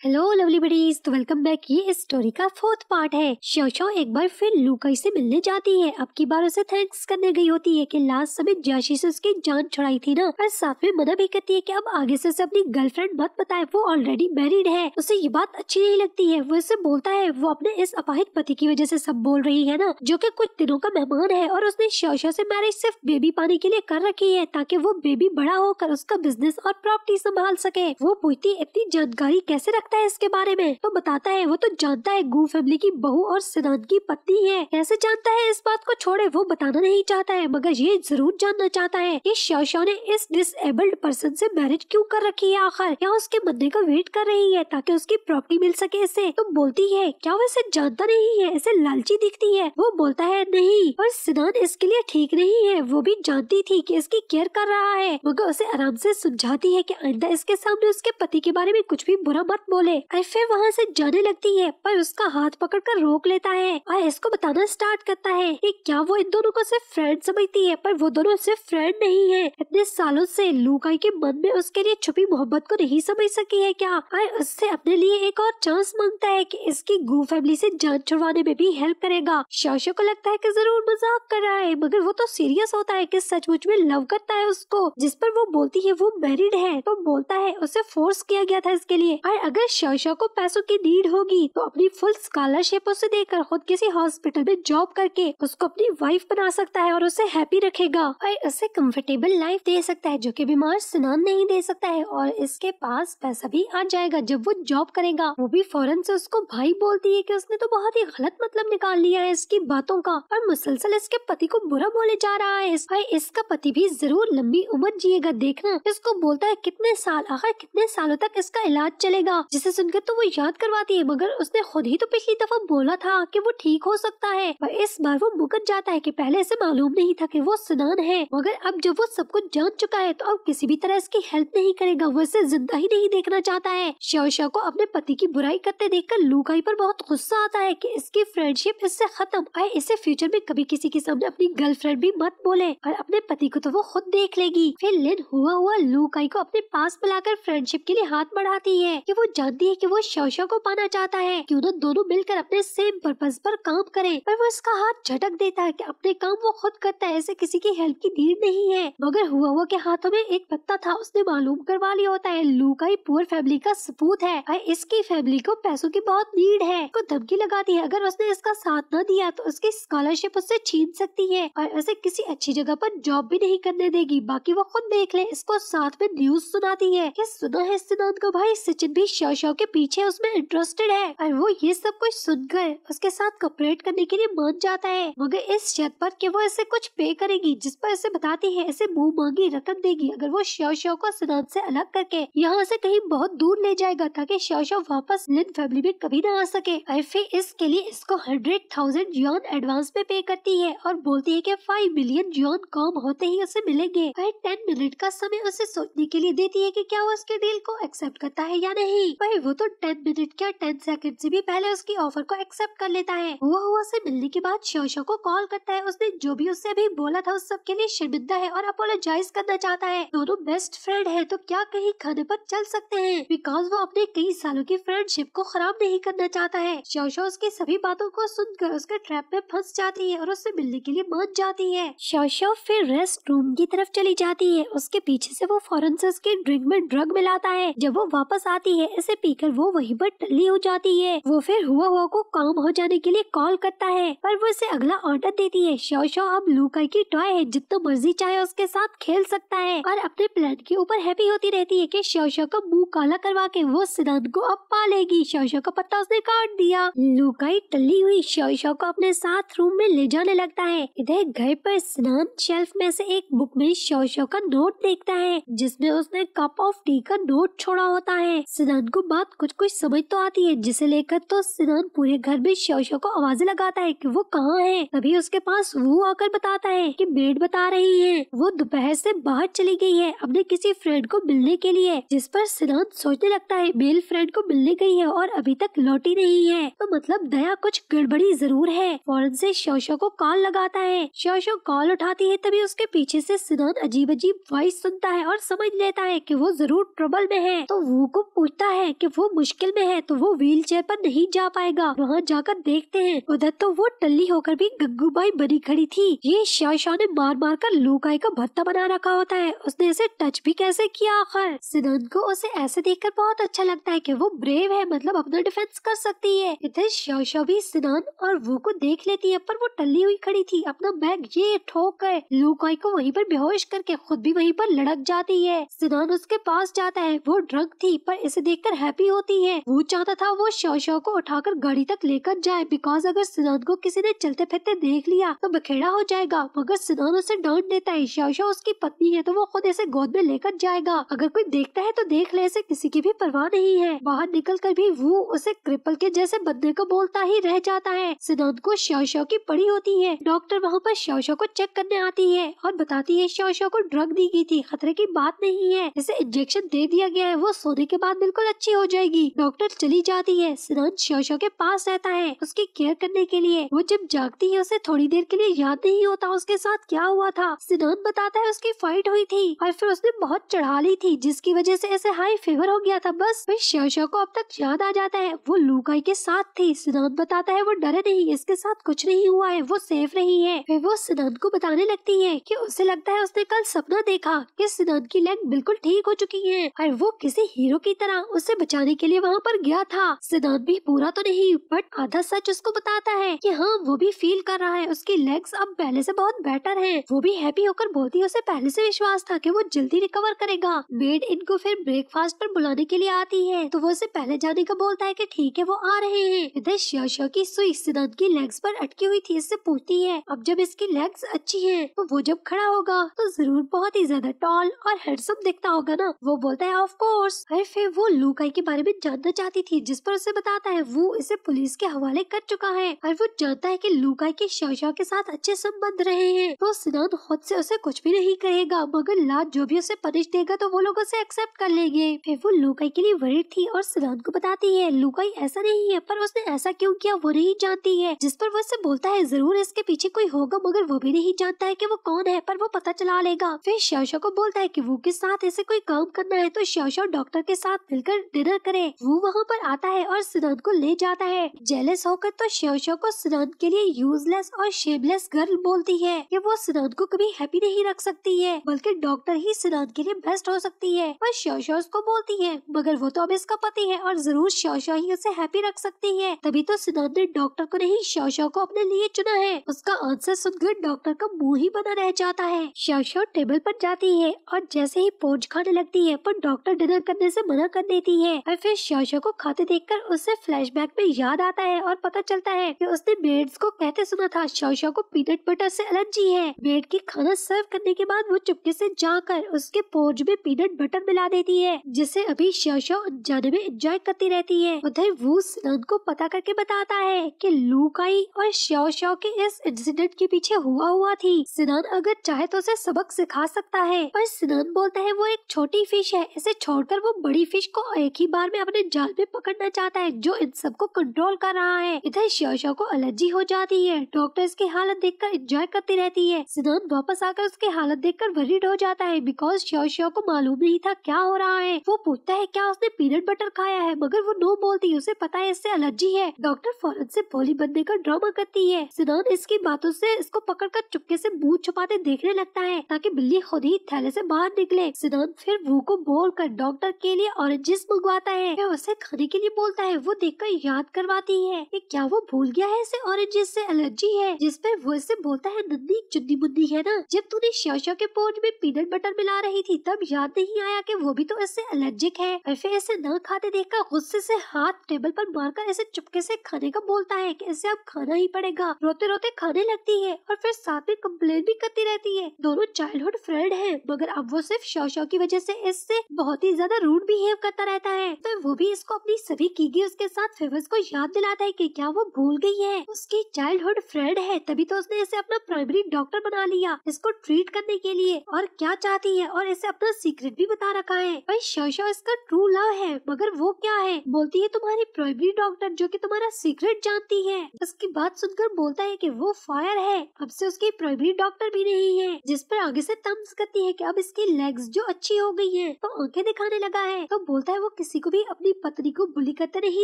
Hello lovely buddies, तो welcome back. ये इस स्टोरी का फोर्थ पार्ट है। शोशो एक बार फिर लूकाई से मिलने जाती है। अब की बार उसे थैंक्स करने गई होती है कि लास्ट समय जाशी से उसकी जान छुड़ाई थी ना, और साथ में मना भी करती है कि अब आगे से उसे अपनी गर्लफ्रेंड मत बताए, वो ऑलरेडी मैरिड है। उसे ये बात अच्छी नहीं लगती है। वो उसे बोलता है वो अपने इस अपाहिज पति की वजह से सब बोल रही है ना, जो कि कुछ दिनों का मेहमान है, और उसने शोशो से मैरिज सिर्फ बेबी पाने के लिए कर रखी है ताकि वो बेबी बड़ा होकर उसका बिजनेस और प्रॉपर्टी संभाल सके। वो पूछती इतनी जानकारी कैसे रखता है इसके बारे में, तो बताता है वो तो जानता है गू फैमिली की बहू और सिद्धांत की पत्नी है। कैसे जानता है इस बात को छोड़े, वो बताना नहीं चाहता है, मगर ये जरूर जानना चाहता है कि शोशो ने इस डिसेबल्ड पर्सन से मैरिज क्यों कर रखी है, आखिर या उसके बनने का वेट कर रही है ताकि उसकी प्रॉपर्टी मिल सके इसे। तो बोलती है क्या वो इसे जानता नहीं है, इसे लालची दिखती है। वो बोलता है नहीं, पर सिद्धांत इसके लिए ठीक नहीं है। वो भी जानती थी कि इसकी केयर कर रहा है, मगर उसे आराम से समझाती है कि आइंदा इसके सामने उसके पति के बारे में कुछ भी बुरा मत बोले। फिर वहाँ से जाने लगती है, पर उसका हाथ पकड़कर रोक लेता है और इसको बताना स्टार्ट करता है कि क्या वो इन दोनों को सिर्फ फ्रेंड समझती है, पर वो दोनों सिर्फ फ्रेंड नहीं है। इतने सालों से लूकाई के मन में उसके लिए छुपी मोहब्बत को नहीं समझ सकी है क्या, और उससे अपने लिए एक और चांस मांगता है कि इसकी गू फैमिली से जान छुड़वाने में भी हेल्प करेगा। शोशो को लगता है कि जरूर मजाक कर रहा है, मगर वो तो सीरियस होता है कि सचमुच में लव करता है उसको, जिस पर वो बोलती है वो मैरिड है। तो बोलता है उसे फोर्स किया गया था इसके लिए, और अगर शोशो को पैसों की नीड होगी तो अपनी फुल स्कॉलरशिप उसे देकर खुद किसी हॉस्पिटल में जॉब करके उसको अपनी वाइफ बना सकता है और उसे हैप्पी रखेगा, और उसे कंफर्टेबल लाइफ दे सकता है जो कि बीमार सिनान नहीं दे सकता है। और इसके पास पैसा भी आ जाएगा जब वो जॉब करेगा। वो भी फौरन से उसको भाई बोलती है कि उसने तो बहुत ही गलत मतलब निकाल लिया है इसकी बातों का, और मुसलसल इसके पति को बुरा बोले जा रहा है। इसका पति भी जरूर लंबी उम्र जिएगा, देखना। इसको बोलता है कितने साल, आखिर कितने सालों तक इसका इलाज चलेगा, जिसे सुनकर तो वो याद करवाती है, मगर उसने खुद ही तो पिछली दफा बोला था कि वो ठीक हो सकता है। पर इस बार वो मुकर जाता है कि पहले इसे मालूम नहीं था कि वो सिनान है, मगर अब जब वो सब कुछ जान चुका है तो अब किसी भी तरह इसकी हेल्प नहीं करेगा। वो इसे जिंदा ही नहीं देखना चाहता है। शोशो को अपने पति की बुराई करते देखकर लूकाई पर बहुत गुस्सा आता है कि इसकी फ्रेंडशिप इससे खत्म है। इसे फ्यूचर में कभी किसी के सामने अपनी गर्लफ्रेंड भी मत बोले, और अपने पति को तो वो खुद देख लेगी। फिर लिन हुआ लूकाई को अपने पास बुलाकर फ्रेंडशिप के लिए हाथ बढ़ाती है कि वो जानती है कि वो शोशो को पाना चाहता है, क्यों ना दोनों मिलकर अपने सेम पर्पस पर काम करें। पर वो इसका हाथ झटक देता है कि अपने काम वो खुद करता है, इसे किसी की हेल्प की नीड नहीं है। मगर हुआ के हाथों में एक पत्ता था, उसने मालूम करवा लिया होता है लूकाई पुअर फैमिली का सपूत है, और इसकी फैमिली को पैसों की बहुत नीड है। को धमकी लगाती है अगर उसने इसका साथ न दिया तो उसकी स्कॉलरशिप उससे छीन सकती है, और उसे किसी अच्छी जगह पर जॉब भी नहीं करने देगी, बाकी वो खुद देख ले। इसको साथ में न्यूज सुनाती है कि सुना है सिद्धांत को भाई सचिन भी शोशो के पीछे उसमें इंटरेस्टेड है, और वो ये सब कुछ सुनकर उसके साथ कोऑपरेट करने के लिए मान जाता है, मगर इस शर्त पर कि वो इसे कुछ पे करेगी, जिस पर इसे बताती है इसे मुंह मांगी रकम देगी अगर वो शोशो को सिद्धांत से अलग करके यहाँ से कहीं बहुत दूर ले जाएगा, ताकि शोशो वापस लिन फैमिली में कभी न आ सके। और फिर इसके लिए इसको 100,000 युआन एडवांस में पे करती है, और बोलती है कि 5 मिलियन युआन काम होते ही उसे मिलेंगे। वह 10 मिनट का समय उसे सोचने के लिए देती है कि क्या वो उसके डील को एक्सेप्ट करता है या नहीं। भाई वो तो 10 मिनट क्या 10 सेकंड से भी पहले उसकी ऑफर को एक्सेप्ट कर लेता है। हुआ से मिलने के बाद शोशो को कॉल करता है। उसने जो भी उससे अभी बोला था उस सब के लिए शर्मिंदा है और अपोलोजाइज करना चाहता है। दोनों बेस्ट फ्रेंड है तो क्या कहीं खाने पर चल सकते हैं, बिकॉज वो अपने कई सालों की फ्रेंडशिप को खराब नहीं करना चाहता है। शोशो उसकी सभी बातों को सुनकर उसके ट्रैप में फंस जाती है और उससे मिलने के लिए मान जाती है। शोशो फिर रेस्ट रूम की तरफ चली जाती है। उसके पीछे से वो फौरन से उसके ड्रिंक में ड्रग मिलाता है। जब वो वापस आती है इसे पीकर वो वहीं पर टल्ली हो जाती है। वो फिर हुआ को काम हो जाने के लिए कॉल करता है, पर वो इसे अगला ऑर्डर देती है। शोशो अब लूकाई की टॉय है, जितना मर्जी चाहे उसके साथ खेल सकता है, और अपने प्लान के ऊपर हैप्पी होती रहती है कि शोशो का मुंह काला करवा के वो सिद्धांत को अब पा लेगी। शोशो का पत्ता उसने काट दिया। लूकाई टल्ली हुई शोशो को अपने साथ रूम में ले जाने लगता है। इधर घर पर सिद्धांत शेल्फ में से एक बुक में शोशो का नोट देखता है, जिसमें उसने कप ऑफ टी का नोट छोड़ा होता है। सिद्धांत को बात कुछ समझ तो आती है, जिसे लेकर तो सिद्धांत पूरे घर में शोशो को आवाजें लगाता है कि वो कहाँ है। तभी उसके पास वो आकर बताता है कि मेड बता रही है वो दोपहर से बाहर चली गई है अपने किसी फ्रेंड को मिलने के लिए, जिस पर सिद्धांत सोचने लगता है मेल फ्रेंड को मिलने गई है और अभी तक लौटी नहीं है, तो मतलब दया कुछ गड़बड़ी जरूर है। फौरन से शोशो को कॉल लगाता है। शोशो कॉल उठाती है, तभी उसके पीछे से सिद्धांत अजीब अजीब वॉइस सुनता है और समझ लेता है कि वो जरूर ट्रबल में है। तो वो को पूछता है कि वो मुश्किल में है तो वो व्हील चेयर पर नहीं जा पाएगा। वहाँ जाकर देखते हैं, उधर तो वो टल्ली होकर भी गंगूबाई बनी खड़ी थी। ये शाओ ने मार मार कर लूकाई का भत्ता बना रखा होता है, उसने इसे टच भी कैसे किया आखिर। सिनान को उसे ऐसे देखकर बहुत अच्छा लगता है कि वो ब्रेव है, मतलब अपना डिफेंस कर सकती है। इधर शाओ भी सिनान और वो को देख लेती है, पर वो टल्ली हुई खड़ी थी। अपना बैग ये ठोक कर लूकाई को वहीं पर बेहोश करके खुद भी वहीं पर लड़क जाती है। सिनान उसके पास जाता है, वो ड्रंक थी पर इसे देखकर हैप्पी होती है। वो चाहता था वो शाओ को उठाकर गाड़ी तक लेकर जाए, बिकॉज अगर सिनान को किसी ने चलते फिरते देख लिया तो बखेड़ा हो जाएगा। मगर सिनान उसे डांट देता है, शाओ उसकी पत्नी है तो वो खुद इसे गोद में लेकर जाएगा, अगर कोई देखता है तो देख ले, इसे किसी की भी परवाह नहीं है। बाहर निकल कर भी वो उसे क्रिपल के जैसे बंदे को बोलता ही रह जाता है। सिनान को शाओ की पड़ी होती है। डॉक्टर वहाँ पर शाओ को चेक करने आती है और बताती है शाओ को ड्रग दी गई थी, खतरे की बात नहीं है, इसे इंजेक्शन दे दिया गया है, वो सोने के बाद बिल्कुल अच्छी हो जाएगी। डॉक्टर चली जाती है। सिनान शाओ के पास रहता है उसकी केयर करने के लिए। वो जब जागती है उसे थोड़ी देर के लिए याद नहीं होता उसके साथ क्या हुआ था। सिनान बताता है उसकी फाइट हुई थी और फिर उसने बहुत चढ़ा ली थी जिसकी वजह से ऐसे हाई फीवर हो गया था। बस फिर शाओ को अब तक याद आ जाता है वो लूकाई के साथ थी। सिनान बताता है वो डरे नहीं, इसके साथ कुछ नहीं हुआ है, वो सेफ रही है। फिर वो सिनान को बताने लगती है कि उसे लगता है उसने कल सपना देखा कि सिनान की लेग बिल्कुल ठीक हो चुकी है और वो किसी हीरो की तरह उसे बचाने के लिए वहाँ पर गया था। सिनान भी पूरा तो नहीं बट आधा सच उसको बताता है कि हाँ वो भी फील कर रहा है उसकी लेग्स अब पहले से बहुत बेटर हैं। वो भी हैप्पी होकर बोलती है उसे पहले से विश्वास था कि वो जल्दी रिकवर करेगा। मेड इनको फिर ब्रेकफास्ट पर बुलाने के लिए आती है तो वो उसे पहले जाने का बोलता है कि ठीक है वो आ रहे हैं। इधर शाओ की सुई सिनान की लेग्स पर अटकी हुई थी, इससे पूछती है अब जब इसकी लेग्स अच्छी हैं तो वो जब खड़ा होगा तो जरूर बहुत ही ज्यादा टॉल और हैंडसम दिखता होगा ना। वो बोलता है ऑफ कोर्स। फिर वो लूकाई के बारे में जानना चाहती थी जिस पर उसे बताता है वो इसे पुलिस के हवाले कर चुका है और वो जानता है कि लूकाई के शाओ के साथ अच्छे संबंध रहे हैं। तो सिनान खुद से उसे कुछ भी नहीं कहेगा, मगर लाद जो भी उसे पनिश देगा तो वो लोग उसे एक्सेप्ट कर लेंगे। फिर वो लूकाई के लिए वरीड थी और सिनान को बताती है लूकाई ऐसा नहीं है, पर उसने ऐसा क्यों किया वो नहीं जानती है। जिस पर वो उसे बोलता है जरूर इसके पीछे कोई होगा, मगर वो भी नहीं जानता है कि वो कौन है, पर वो पता चला लेगा। फिर शाओ को बोलता है कि वो के साथ ऐसे कोई काम करना है तो शाओ डॉक्टर के साथ मिलकर डिनर करे। वो वहाँ पर आता है और सिनान को ले जाता है। जेलस होकर तो शाओ को सिनान के लिए यूजलेस और शेमलेस गर्ल बोलती है कि वो सिनान को कभी हैप्पी नहीं रख सकती है, बल्कि डॉक्टर ही सिनान के लिए बेस्ट हो सकती है। पर शाओ उसको बोलती है मगर वो तो अब इसका पति है और जरूर शाओ ही उसे हैप्पी रख सकती है। तभी तो सिनान ने डॉक्टर को नहीं शाओ को अपने लिए चुना है। उसका आंसर सुनकर डॉक्टर का मुंह ही बना रह जाता है। शाओ टेबल पर जाती है और जैसे ही पोंछ खाने लगती है पर डॉक्टर डिनर करने से मना कर देती है। और फिर शाओ को खाते देखकर उसे फ्लैशबैक में याद आता है और पता चलता है कि उसने मेड्स को कहते सुना था शाओ को पीनट बटर से एलर्जी है। मेड की खाना सर्व करने के बाद वो चुपके से जाकर उसके पोर्च में पीनट बटर मिला देती है, जिसे अभी शाओ अनजाने में एंजॉय करती रहती है। उधर वो सिनान को पता करके बताता है कि लूकाई और शाओ के इस इंसिडेंट के पीछे हुआ थी। सिनान अगर चाहे तो उसे सबक सिखा सकता है, पर सिनान बोलता है वो एक छोटी फिश है, इसे छोड़कर वो बड़ी फिश को एक ही बार में अपने जाल में पकड़ना चाहता है जो इन सबको कंट्रोल कर रहा है। इधर शाओ को एलर्जी हो जाती है। डॉक्टर इसकी हालत देखकर एंजॉय करती रहती है। सिनान वापस आकर उसकी हालत देखकर वरीड हो जाता है बिकॉज शाओ को मालूम नहीं था क्या हो रहा है। वो पूछता है क्या उसने पीनट बटर खाया है, मगर वो नो बोलती, उसे पता है इससे एलर्जी है। डॉक्टर फौरन से भोली बनने का ड्रामा करती है। सिनान इसकी बातों से इसको पकड़कर चुपके से मुंह छुपाते देखने लगता है ताकि बिल्ली खुद ही थैले से बाहर निकले। सिनान फिर वो को बोलकर डॉक्टर के लिए ऑरेंजेस मंगवाता है। फिर उसे खाने के लिए बोलता है। वो देखकर याद करवाती है कि क्या वो भूल गया है इसे ऑरेंजेस से एलर्जी है, जिस पर वो इससे बोलता है नन्ही चुन्नी मुन्नी है ना, जब तूने शाओ के पोर्च में पीनट बटर मिला रही थी तब याद नहीं आया कि वो भी तो इससे एलर्जिक है। और फिर इसे न खाते देखकर गुस्से से हाथ टेबल पर मारकर इसे चुपके से खाने का बोलता है कि इसे अब खाना ही पड़ेगा। रोते रोते खाने लगती है और फिर साथ में कंप्लेन भी करती रहती है। दोनों चाइल्डहुड फ्रेंड हैं, मगर अब वो सिर्फ शाओ की वजह से इससे बहुत ही ज्यादा रूड बिहेव करता रहता है। तो वो भी इसको अपनी सभी की गई उसके साथ फेवर्स को याद दिलाता है कि क्या वो भूल गई है उसकी चाइल्डहुड फ्रेंड है, तभी तो उसने इसे अपना प्राइमरी डॉक्टर बना लिया इसको ट्रीट करने के लिए, और क्या चाहती है और इसे अपना सीक्रेट भी बता रखा है। भाई शाओ इसका ट्रू लव है, मगर वो क्या है, बोलती है तुम्हारी प्राइमरी डॉक्टर जो कि तुम्हारा सीक्रेट जानती है। उसकी बात सुनकर बोलता है कि वो फायर है, अब से उसकी प्राइमरी डॉक्टर भी नहीं है, जिस पर आगे से तंज करती है कि अब इसकी लेग्स जो अच्छी हो गई है तो आंखें दिखाने लगा है। तो बोलता है वो किसी को भी अपनी पत्नी को बुली करते नहीं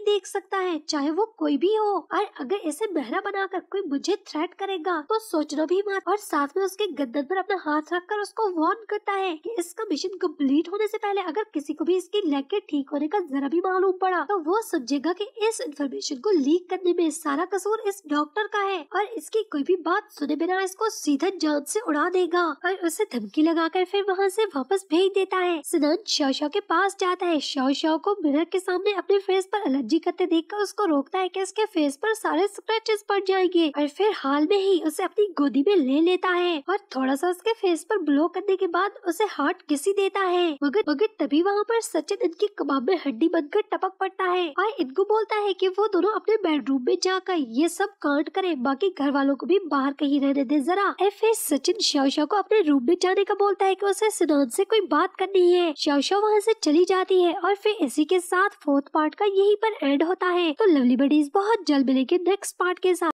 देख सकता है, चाहे वो कोई भी हो। और अगर इसे मेहरा बनाकर कोई मुझे थ्रेट करेगा तो सोचना भी मत। और साथ में उसके गर्दन पर अपना हाथ रखकर उसको वार्न करता है कि इसका मिशन कंप्लीट होने से पहले अगर किसी को भी इसकी लेग के ठीक होने का जरा भी मालूम पड़ा तो वो समझेगा कि इस इंफॉर्मेशन को लीक करने में सारा कसूर इस डॉक्टर का है और इसकी कोई भी बात सुने बिना इसको सीधा जान से उड़ा देगा। और उसे धमकी लगाकर फिर वहाँ से वापस भेज देता है। सिनान शाओ शाओ के पास जाता है। शाओ शाओ को मिरर के सामने अपने फेस पर एलर्जी करते देखकर उसको रोकता है कि इसके फेस पर सारे स्क्रैचेस पड़ जाएंगे। और फिर हाल में ही उसे अपनी गोदी में ले लेता है और थोड़ा सा उसके फेस पर ब्लो करने के बाद उसे हार्ट किसी देता है। मगर तभी वहाँ पर सचिन इनकी कबाब में हड्डी बनकर टपक पड़ता है और इनको बोलता है कि वो दोनों अपने बेडरूम में जाकर ये सब कांड करे, बाकी घर वालों को भी बाहर कहीं रहने दे जरा। और फिर सचिन शाओ शाओ को अपने रूम में जाने का बोलता है कि उसे सिनान से कोई बात करनी है। शाओ शाओ वहाँ से चली जाती है और फिर इसी के साथ 4th पार्ट का यही पर एंड होता है। तो लवली बडीज बहुत जल्द मिलेंगे नेक्स्ट पार्ट के साथ।